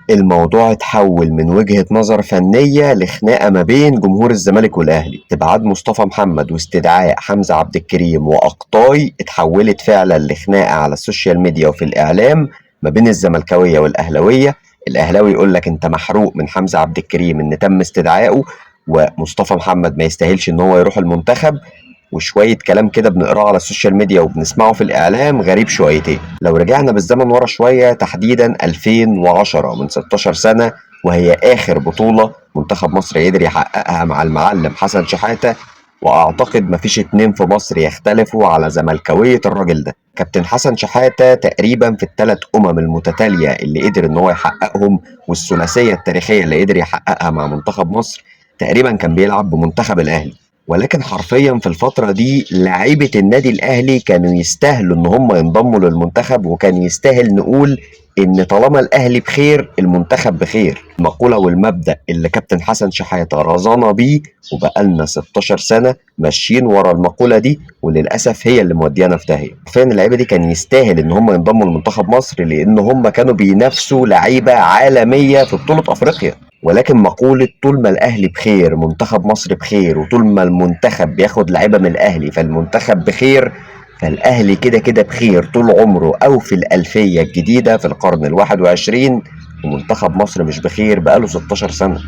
الموضوع اتحول من وجهة نظر فنية لخناقة ما بين جمهور الزمالك والأهلي. استبعاد مصطفى محمد واستدعاء حمزة عبد الكريم وأقطاي اتحولت فعلا لخناقة على السوشيال ميديا وفي الإعلام ما بين الزملكاوية والأهلاوية. الأهلاوي يقول لك أنت محروق من حمزة عبد الكريم إن تم استدعائه، ومصطفى محمد ما يستاهلش إن هو يروح المنتخب، وشوية كلام كده بنقراه على السوشيال ميديا وبنسمعه في الإعلام غريب شويتين. لو رجعنا بالزمن ورا شوية تحديدا 2010 من 16 سنة، وهي آخر بطولة منتخب مصر قدر يحققها مع المعلم حسن شحاتة، وأعتقد مفيش اتنين في مصر يختلفوا على زملكاوية الراجل ده. كابتن حسن شحاتة تقريبا في الثلاث المتتالية اللي قدر إن هو يحققهم، والثلاثية التاريخية اللي قدر يحققها مع منتخب مصر، تقريبا كان بيلعب بمنتخب الأهلي. ولكن حرفيا في الفترة دي لعيبة النادي الأهلي كانوا يستاهلوا إن هم ينضموا للمنتخب، وكان يستاهل نقول إن طالما الأهلي بخير المنتخب بخير. المقولة والمبدأ اللي كابتن حسن شحاتة رضانا بيه، وبقالنا 16 سنة ماشيين ورا المقولة دي، وللأسف هي اللي موديانا في داهية. فين اللعيبة دي كان يستاهل إن هم ينضموا لمنتخب مصر، لأن هم كانوا بينافسوا لعيبة عالمية في بطولة أفريقيا. ولكن مقولة طول ما الأهلي بخير منتخب مصر بخير، وطول ما المنتخب بياخد لعيبة من الأهلي فالمنتخب بخير، فالأهلي كده كده بخير طول عمره، أو في الألفية الجديدة في القرن ال21، ومنتخب مصر مش بخير بقاله 16 سنة.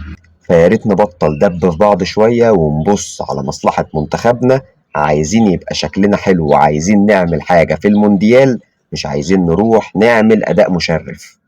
فياريت نبطل دب في بعض شوية ونبص على مصلحة منتخبنا. عايزين يبقى شكلنا حلو وعايزين نعمل حاجة في المونديال، مش عايزين نروح نعمل أداء مشرف.